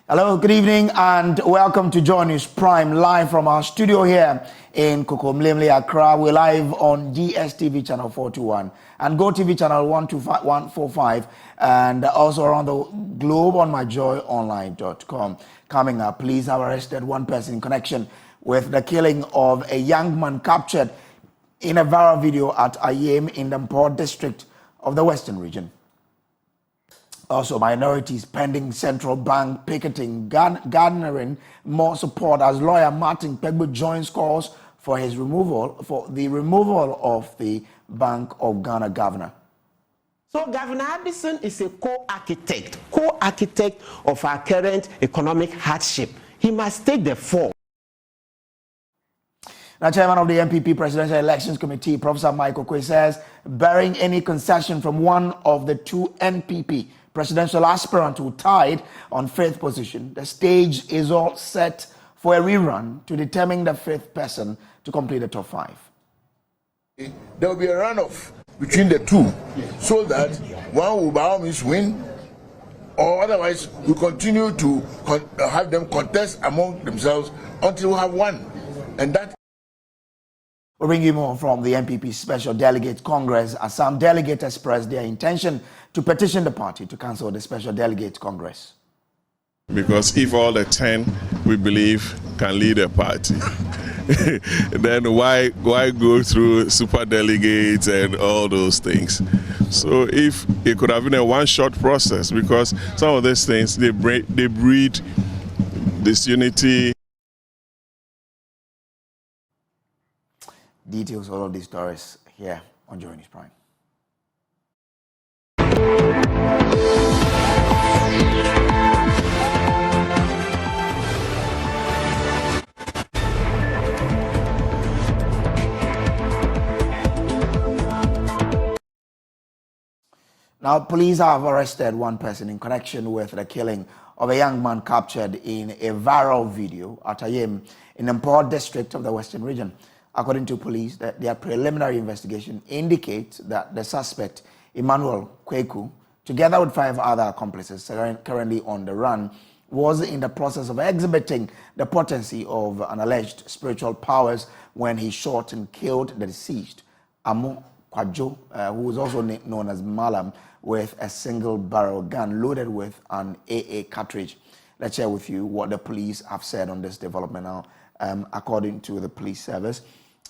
Hello, good evening, and welcome to JoyNews Prime, live from our studio here in Kokomlemle, Accra. We're live on DSTV channel 421 and GoTV channel 145, and also around the globe on myjoyonline.com. Coming up, police have arrested one person in connection with the killing of a young man captured in a viral video at Ayem in the Mpor district of the Western region. Also, minorities pending central bank picketing, garnering more support as lawyer Martin Pegbu joins calls for the removal of the Bank of Ghana governor. So Governor Addison is a co-architect of our current economic hardship. He must take the fall. Now, Chairman of the NPP Presidential Elections Committee, Professor Michael Kwe, says bearing any concession from one of the two NPP presidential aspirants who tied on fifth position, the stage is all set for a rerun to determine the fifth person to complete the top five. There will be a runoff between the two, so that one will by all means win, or otherwise we continue to have them contest among themselves until we have one. And that. We'll bring you more from the NPP Special Delegate Congress, as some delegates expressed their intention to petition the party to cancel the Special Delegate Congress. Because if all the 10 we believe can lead a party, then why go through super delegates and all those things? So if it could have been a one-shot process, because some of these things, they breed disunity. Details of all of these stories here on JoyNews Prime. Now, police have arrested one person in connection with the killing of a young man captured in a viral video at Ayem in the Mpor district of the Western region. According to police, their preliminary investigation indicates that the suspect, Emmanuel Kweku, together with 5 other accomplices currently on the run, was in the process of exhibiting the potency of an alleged spiritual powers when he shot and killed the deceased, Amu Kwajo, who is also known as Malam, with a single-barrel gun loaded with an AA cartridge. Let's share with you what the police have said on this development now. According to the police service,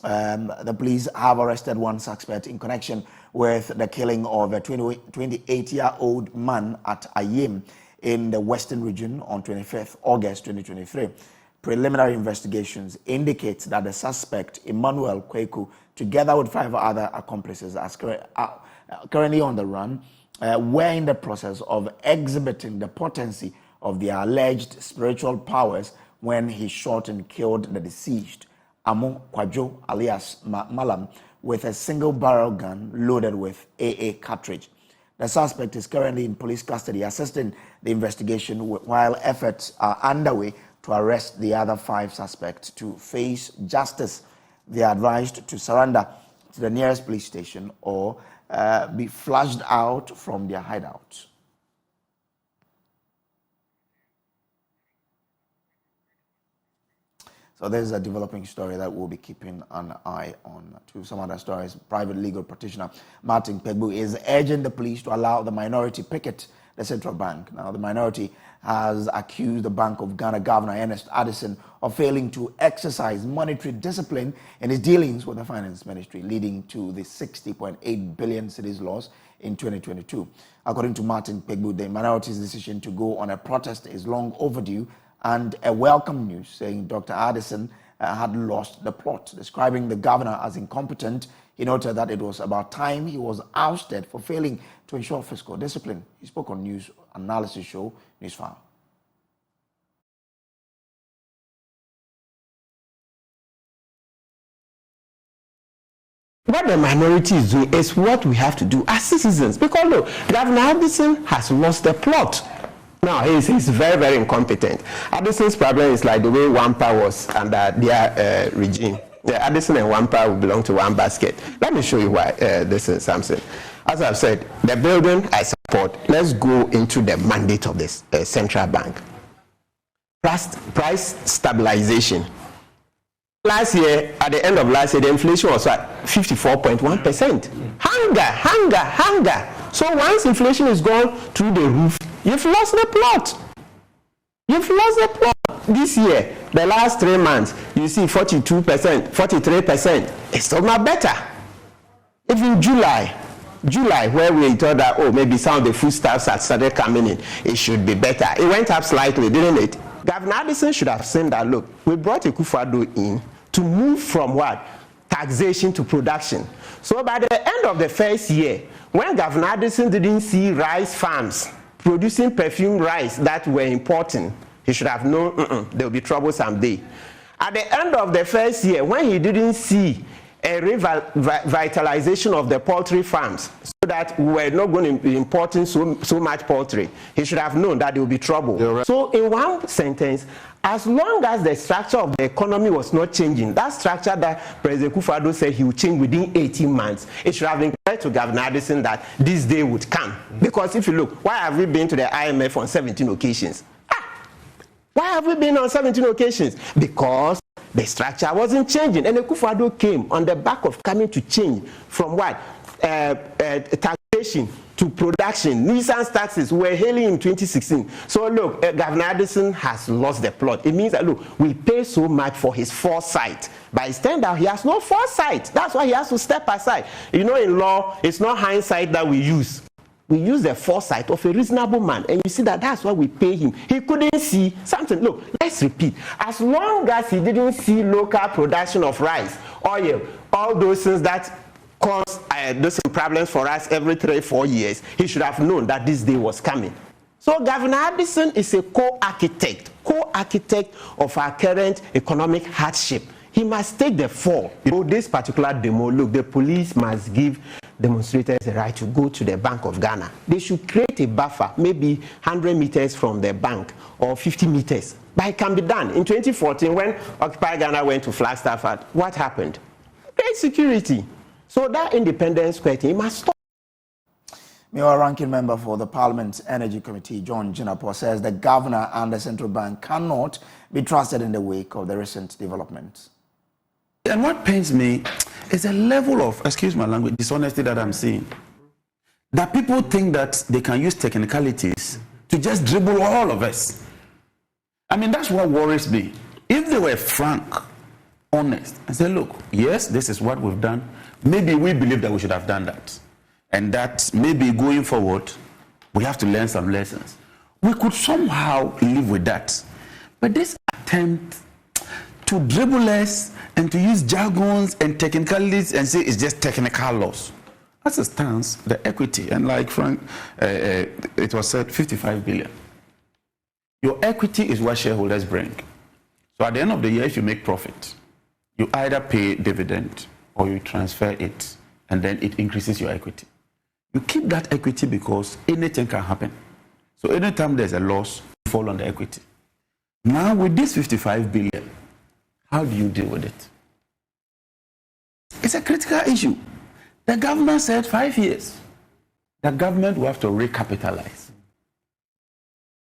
the police have arrested one suspect in connection with the killing of a 28-year-old man at Ayem in the Western region on 25th August 2023. Preliminary investigations indicate that the suspect, Emmanuel Kweku, together with 5 other accomplices currently on the run, were in the process of exhibiting the potency of their alleged spiritual powers when he shot and killed the deceased, Amu Kwajo alias Malam, with a single-barrel gun loaded with AA cartridge. The suspect is currently in police custody, assisting the investigation while efforts are underway to arrest the other 5 suspects to face justice. They are advised to surrender to the nearest police station or be flushed out from their hideouts. So there's a developing story that we'll be keeping an eye on. To some other stories, private legal practitioner Martin Pegbu is urging the police to allow the minority picket the central bank. Now, the minority has accused the Bank of Ghana Governor Ernest Addison of failing to exercise monetary discipline in his dealings with the Finance Ministry, leading to the 60.8 billion cedis loss in 2022. According to Martin Pegbu, the minority's decision to go on a protest is long overdue and a welcome news, saying Dr. Addison had lost the plot. Describing the governor as incompetent, he noted that it was about time he was ousted for failing to ensure fiscal discipline. He spoke on news analysis show Newsfile. What the minority is doing is what we have to do as citizens, because look, Governor Addison has lost the plot. Now, he's very, very incompetent. Addison's problem is like the way Wampa was under their regime. Addison and Wampa will belong to one basket. Let me show you why this is something. As I've said, the building I support. Let's go into the mandate of this central bank. price stabilization. Last year, at the end of last year, the inflation was at 54.1%. Hunger. So once inflation is gone through the roof, you've lost the plot. This year, the last 3 months, you see 42%, 43%. It's still not better. Even July, where we thought that, oh, maybe some of the foodstuffs had started coming in, it should be better. It went up slightly, didn't it? Governor Addison should have seen that, look, we brought Akufo-Addo in to move from what? Taxation to production. So by the end of the first year, when Governor Addison didn't see rice farms producing perfume rice that were important, he should have known there will be trouble someday. At the end of the first year, when he didn't see a revitalization of the poultry farms so that we were not going to be importing so much poultry, he should have known that there will be trouble. Right. So in one sentence, as long as the structure of the economy was not changing, that structure that President Akufo-Addo said he would change within 18 months, it should have been clear to Governor Addison that this day would come. Because if you look, why have we been to the IMF on 17 occasions? Why have we been on 17 occasions? Because the structure wasn't changing. And Akufo-Addo came on the back of coming to change from what? Taxation to production. Nuisance taxes were hailing in 2016. So look, Governor Addison has lost the plot. It means that, look, we pay so much for his foresight. But it turns out he has no foresight. That's why he has to step aside. You know, in law, it's not hindsight that we use. We use the foresight of a reasonable man. And you see that that's why we pay him. He couldn't see something. Look, let's repeat. As long as he didn't see local production of rice, oil, all those things that cause those problems for us every 3-4 years, he should have known that this day was coming. So Governor Addison is a co-architect of our current economic hardship. He must take the fall. You know, this particular demo, look, the police must give demonstrators the right to go to the Bank of Ghana. They should create a buffer, maybe 100 meters from the bank or 50 meters. But it can be done. In 2014, when Occupy Ghana went to Flagstaff, what happened? Great security. So that independence question must stop. Mayor ranking member for the Parliament's Energy Committee, John Juniper, says the governor and the central bank cannot be trusted in the wake of the recent developments. And what pains me is a level of, excuse my language, dishonesty that I'm seeing. That people think that they can use technicalities to just dribble all of us. I mean, that's what worries me. If they were frank, honest, and say, look, yes, this is what we've done. Maybe we believe that we should have done that. And that maybe going forward, we have to learn some lessons. We could somehow live with that. But this attempt to dribble us and to use jargons and technicalities and say it's just technical loss. As it stands, the equity, and like Frank, it was said 55 billion. Your equity is what shareholders bring. So at the end of the year, if you make profit, you either pay dividend or you transfer it, and then it increases your equity. You keep that equity because anything can happen. So anytime there's a loss, you fall on the equity. Now with this 55 billion, how do you deal with it? It's a critical issue. The government said 5 years. The government will have to recapitalize.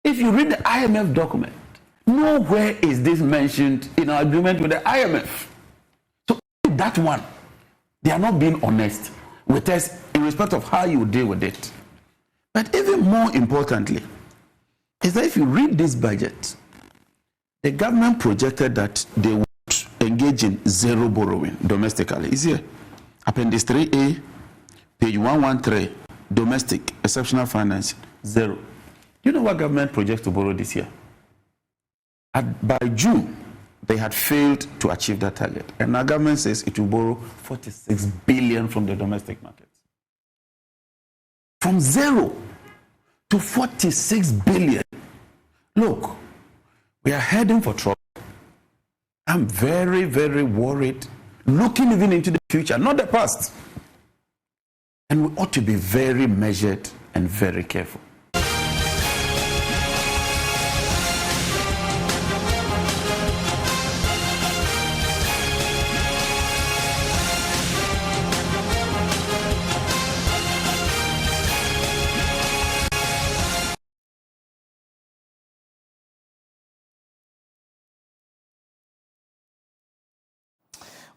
If you read the IMF document, nowhere is this mentioned in our agreement with the IMF. So that one, they are not being honest with us in respect of how you deal with it. But even more importantly, is that if you read this budget, the government projected that they would engage in zero borrowing domestically. It's here. Appendix 3A, page 113, domestic, exceptional financing, zero. Do you know what government projects to borrow this year? By June, they had failed to achieve that target. And our government says it will borrow 46 billion from the domestic market. From zero to 46 billion. Look, we are heading for trouble. I'm very, very worried, looking even into the future, not the past. And we ought to be very measured and very careful.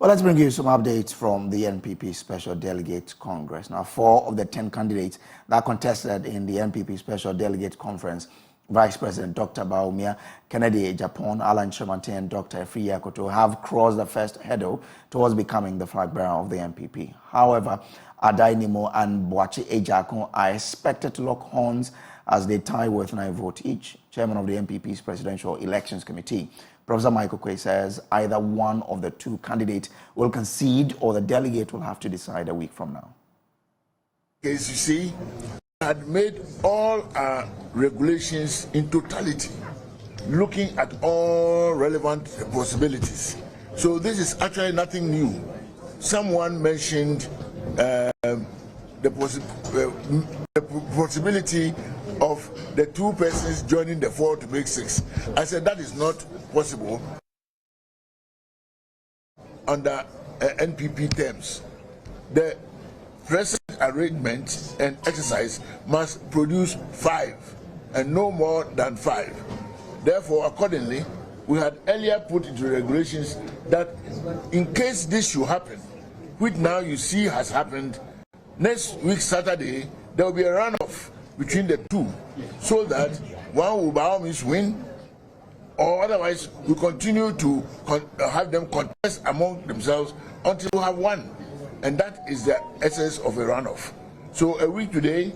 Well, let's bring you some updates from the NPP Special Delegates Congress. Now, 4 of the 10 candidates that contested in the NPP Special Delegates Conference, Vice President Dr. Baumia, Kennedy Japan, Alan Chemante, and Dr. Efri Yakoto, have crossed the first hurdle towards becoming the flag bearer of the NPP. However, Adainimo and Boachi Ejakon are expected to lock horns as they tie with 9 votes each. Chairman of the NPP's Presidential Elections Committee, Professor Michael Quay, says either one of the 2 candidates will concede or the delegate will have to decide a week from now. As you see, had made all our regulations in totality, looking at all relevant possibilities. So this is actually nothing new. Someone mentioned the possibility of the 2 persons joining the 4 to make 6. I said that is not possible under NPP terms. The present arrangement and exercise must produce 5 and no more than 5. Therefore, accordingly, we had earlier put into regulations that in case this should happen, which now you see has happened, next week Saturday there will be a runoff between the 2, so that one will by all means win, or otherwise we continue to have them contest among themselves until we have one. And that is the essence of a runoff. So a week today,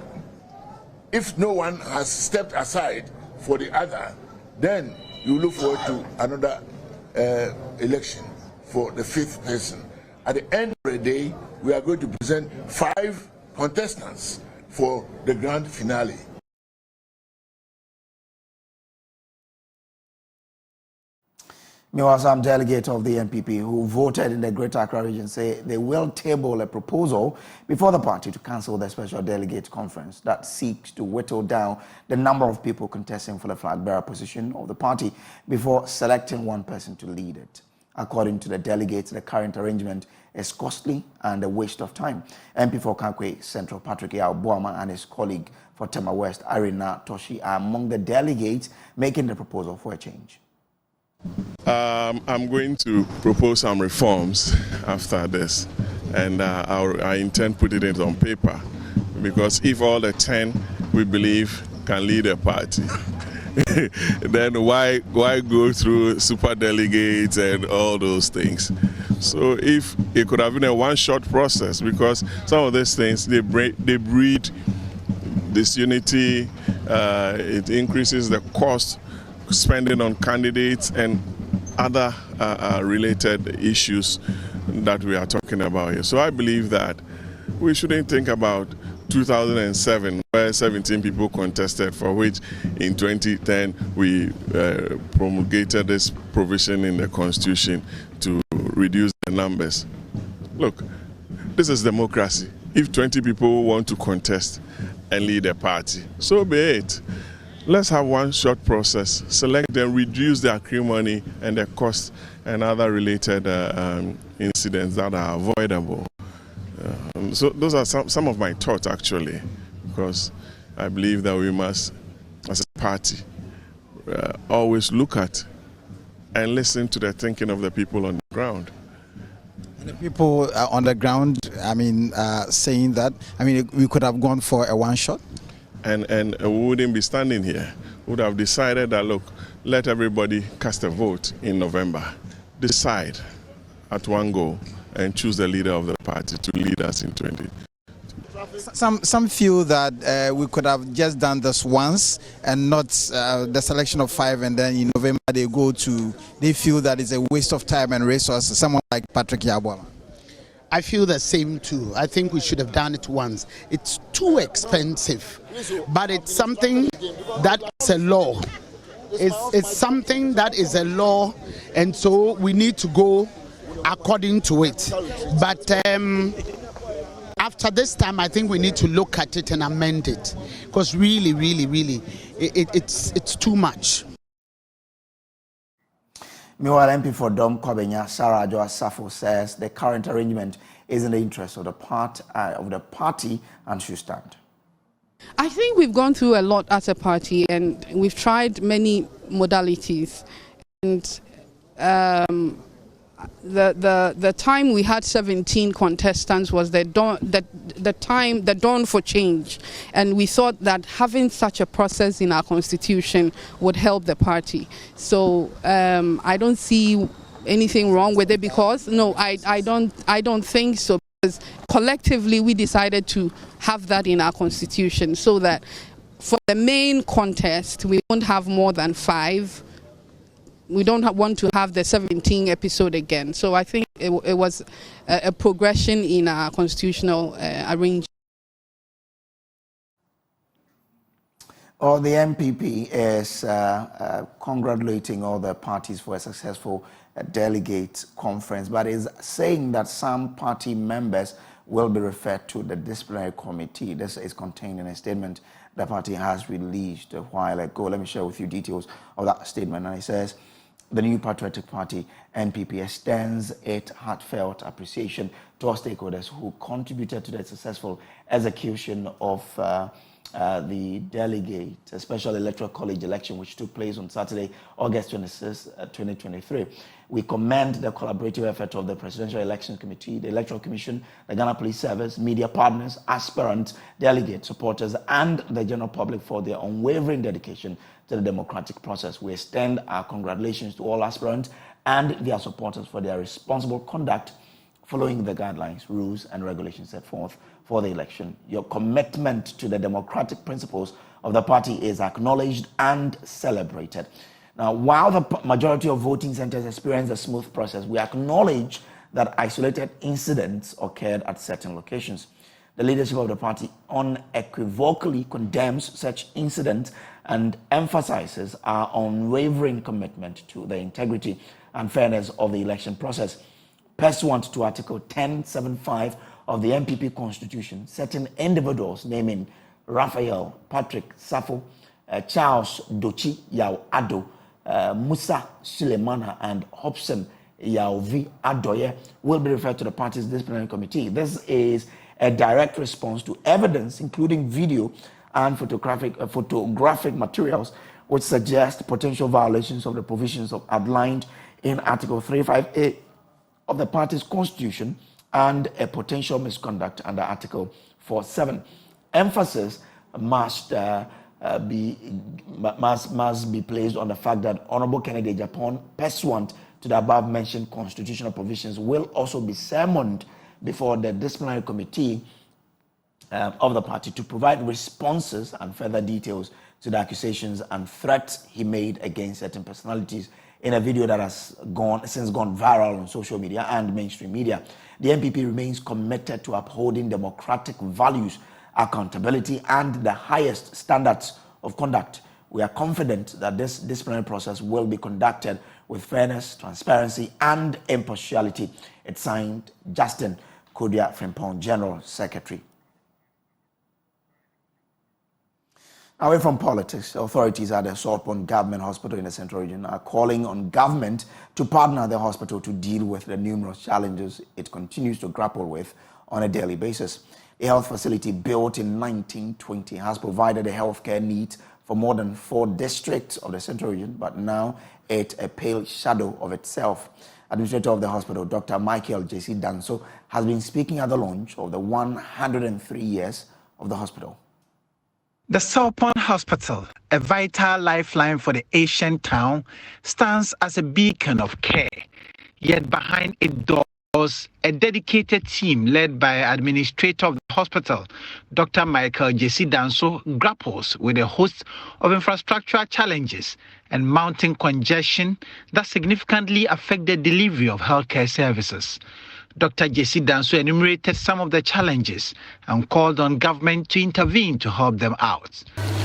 if no one has stepped aside for the other, then you look forward to another election for the 5th person. At the end of the day, we are going to present 5 contestants for the grand finale. Meanwhile, some delegates of the NPP who voted in the Greater Accra region say they will table a proposal before the party to cancel the Special Delegates Conference that seeks to whittle down the number of people contesting for the flag bearer position of the party before selecting one person to lead it. According to the delegates, the current arrangement is costly and a waste of time. MP for Kakwe Central Patrick Yaobuama and his colleague for Tema West, Irina Toshi, are among the delegates making the proposal for a change. I'm going to propose some reforms after this, and I intend to put it on paper, because if all the 10 we believe can lead a party, then why go through super delegates and all those things? So if it could have been a one-shot process, because some of these things they breed disunity, it increases the cost spending on candidates and other related issues that we are talking about here. So I believe that we shouldn't think about 2007, where 17 people contested, for which in 2010 we promulgated this provision in the Constitution to reduce the numbers. Look, this is democracy. If 20 people want to contest and lead a party, so be it. Let's have one short process, select them, reduce the acrimony and the cost and other related incidents that are avoidable. So those are some of my thoughts, actually, because I believe that we must, as a party, always look at and listen to the thinking of the people on the ground. And the people on the ground, saying that, we could have gone for a one-shot? And we wouldn't be standing here. We would have decided that, look, let everybody cast a vote in November. Decide at one go and choose the leader of the party to lead us in 2020. Some feel that we could have just done this once and not the selection of 5, and then in November they feel that it's a waste of time and resources. Someone like Patrick Yabuama. I feel the same too. I think we should have done it once. It's too expensive, but it's something that is a law. It's something that is a law, and so we need to go according to it. But after this time, I think we need to look at it and amend it, because really, it's too much. Meanwhile, MP for Dom Kwabenya, Sarah Jo Asafo, says the current arrangement is in the interest of the party and should stand. I think we've gone through a lot as a party, and we've tried many modalities. And the time we had 17 contestants was the dawn for change, and we thought that having such a process in our constitution would help the party. So I don't see anything wrong with it, because I don't think so, because collectively we decided to have that in our constitution, so that for the main contest we won't have more than 5. We don't want to have the 17 episode again. So I think it was a progression in our constitutional arrangement. Well, the NPP is congratulating all the parties for a successful delegate conference, but is saying that some party members will be referred to the disciplinary committee. This is contained in a statement the party has released a while ago. Let me share with you details of that statement. And it says, the New Patriotic Party, NPP, extends its heartfelt appreciation to all stakeholders who contributed to the successful execution of the delegate special electoral college election, which took place on Saturday, August 26, 2023. We commend the collaborative effort of the Presidential Elections Committee, the Electoral Commission, the Ghana Police Service, media partners, aspirants, delegates, supporters, and the general public for their unwavering dedication to the democratic process. We extend our congratulations to all aspirants and their supporters for their responsible conduct following the guidelines, rules, and regulations set forth for the election. Your commitment to the democratic principles of the party is acknowledged and celebrated. Now, while the majority of voting centers experience a smooth process, we acknowledge that isolated incidents occurred at certain locations. The leadership of the party unequivocally condemns such incidents and emphasizes our unwavering commitment to the integrity and fairness of the election process. Pursuant to Article 1075 of the NPP Constitution, certain individuals naming Raphael, Patrick Safo, Charles Dochi Yao Ado, Musa Sulemana, and Hobson Yaovi Adoye will be referred to the party's disciplinary committee. This is a direct response to evidence, including video and photographic materials, which suggest potential violations of the provisions outlined in Article 35A of the party's constitution and a potential misconduct under Article 47. Emphasis must be placed on the fact that Honorable Kennedy Japan, pursuant to the above mentioned constitutional provisions, will also be summoned before the disciplinary committee of the party to provide responses and further details to the accusations and threats he made against certain personalities in a video that has since gone viral on social media and mainstream media. The NPP remains committed to upholding democratic values, accountability, and the highest standards of conduct. We are confident that this disciplinary process will be conducted with fairness, transparency, and impartiality. It's signed Justin Kodia Frimpong, General Secretary. Away from politics, authorities at the Saltpond Government Hospital in the Central Region are calling on government to partner the hospital to deal with the numerous challenges it continues to grapple with on a daily basis. The health facility, built in 1920, has provided a healthcare need for more than 4 districts of the Central Region, but now it's a pale shadow of itself. Administrator of the hospital, Dr. Michael J.C. Danso, has been speaking at the launch of the 103 years of the hospital. The Saltpond Hospital, a vital lifeline for the ancient town, stands as a beacon of care. Yet behind its doors, a dedicated team led by Administrator of the hospital, Dr. Michael J.C. Danso, grapples with a host of infrastructural challenges and mounting congestion that significantly affect the delivery of healthcare services. Dr. J.C. Danso enumerated some of the challenges and called on government to intervene to help them out.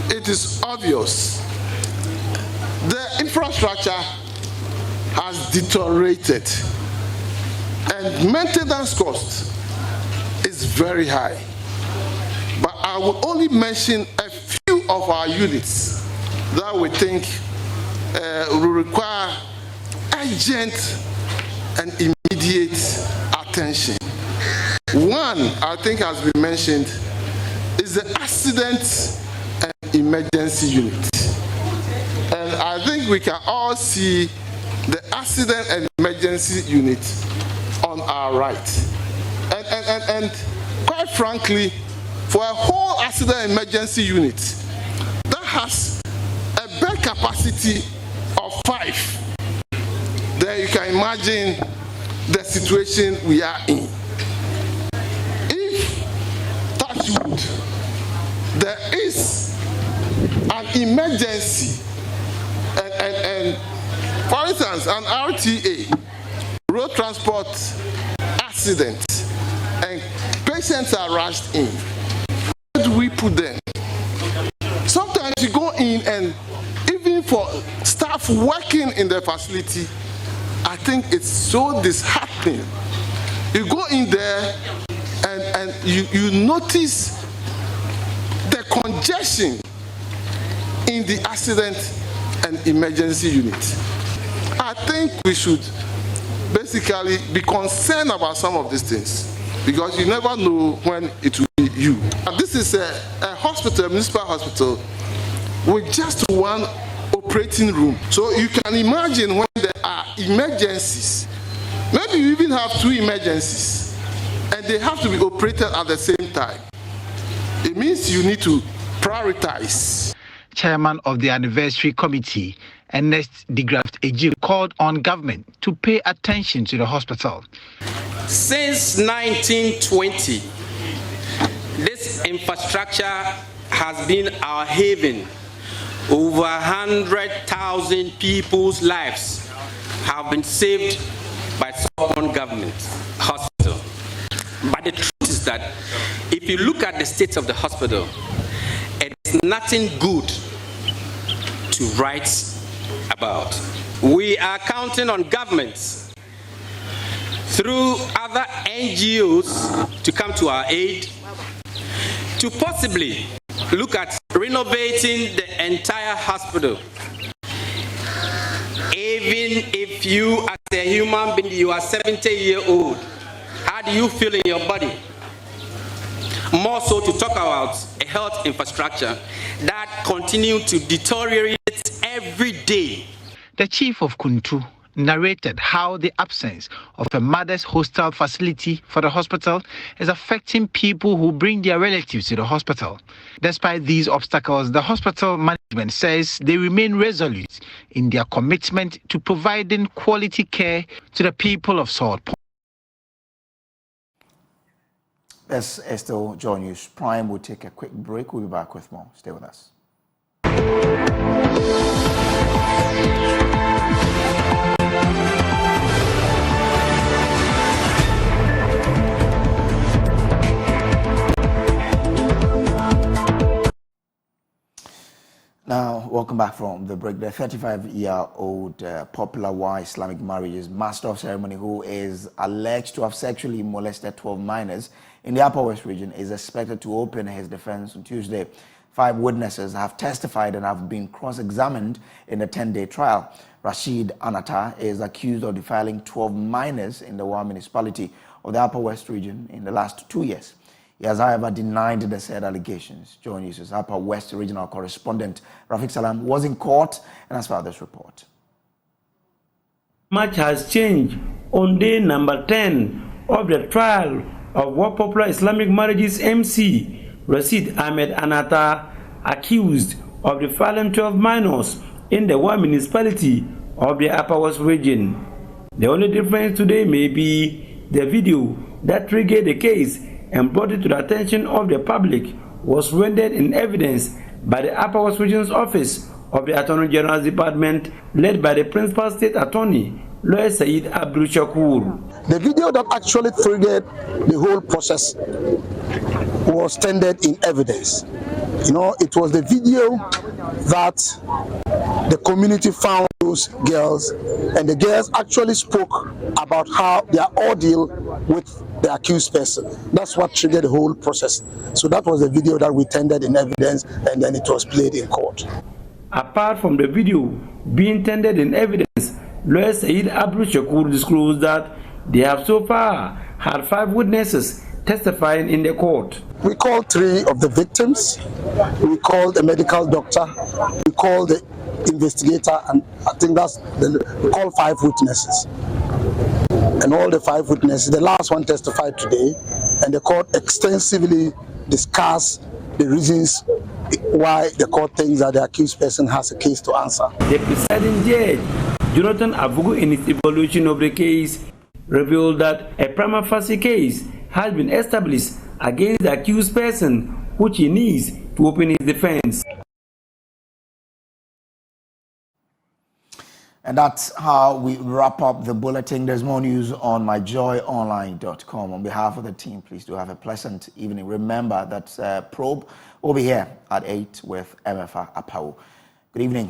It is obvious the infrastructure has deteriorated and maintenance cost is very high. But I will only mention a few of our units that we think will require urgent and immediate attention. One, I think has been mentioned, is the accident and emergency unit. And I think we can all see the accident and emergency unit on our right. And quite frankly, for a whole accident emergency unit that has a bed capacity of 5, then you can imagine the situation we are in. If, touch wood, there is an emergency, and for instance, an RTA, road transport accident, and patients are rushed in, where do we put them? Sometimes you go in, and even for staff working in the facility, I think it's so disheartening. You go in there and you notice the congestion in the accident and emergency unit. I think we should basically be concerned about some of these things, because you never know when it will be you. And this is a hospital, a municipal hospital, with just one operating room. So you can imagine when there are emergencies, maybe you even have 2 emergencies, and they have to be operated at the same time. It means you need to prioritize. Chairman of the anniversary committee, Ernest de Graft Ejim, called on government to pay attention to the hospital. Since 1920, this infrastructure has been our haven. Over 100,000 people's lives have been saved by Southern government hospital. But the truth is that if you look at the state of the hospital, it is nothing good to write about. We are counting on governments through other NGOs to come to our aid, to possibly look at renovating the entire hospital. Even if you, as a human being, you are 70-year-old, how do you feel in your body? More so to talk about a health infrastructure that continues to deteriorate every day. The chief of Kuntu narrated how the absence of a mother's hostel facility for the hospital is affecting people who bring their relatives to the hospital. Despite these obstacles, the hospital management says they remain resolute in their commitment to providing quality care to the people of South Point. This is still JoyNews Prime. We'll take a quick break. We'll be back with more. Stay with us. Now, welcome back from the break. The 35-year-old popular Wa Islamic marriages master of ceremony, who is alleged to have sexually molested 12 minors in the Upper West region, is expected to open his defense on Tuesday. 5 witnesses have testified and have been cross-examined in the 10-day trial. Rashid Anata is accused of defiling 12 minors in the Wa municipality of the Upper West region in the last 2 years. He has, however, denied the said allegations. JoyNews' Upper West regional correspondent Rafiq Salam was in court and has filed this report. Much has changed on day number 10 of the trial of Wa Popular Islamic Marriages MC Rashid Ahmed Anata, accused of defiling 12 minors in the Wa municipality of the Upper West region. The only difference today may be the video that triggered the case and brought it to the attention of the public was rendered in evidence by the Upper West Region's Office of the Attorney General's Department, led by the Principal State Attorney, Lawyer Said Abdul Shakur. The video that actually triggered the whole process was tendered in evidence. You know, it was the video that the community found those girls, and the girls actually spoke about how their ordeal with the accused person. That's what triggered the whole process. So that was the video that we tendered in evidence, and then it was played in court. Apart from the video being tendered in evidence, Lawyer Said Abdul Shakur disclosed that they have so far had 5 witnesses testifying in the court. We called 3 of the victims, we called a medical doctor, we called the investigator, and I think we called 5 witnesses. and all the 5 witnesses. The last one testified today, and the court extensively discussed the reasons why the court thinks that the accused person has a case to answer. The presiding judge, Jonathan Abugu, in his evaluation of the case, revealed that a prima facie case has been established against the accused person, which he needs to open his defense. And that's how we wrap up the bulletin. There's more news on myjoyonline.com. On behalf of the team, please do have a pleasant evening. Remember that Probe will be here at 8 with MFA Apau. Good evening.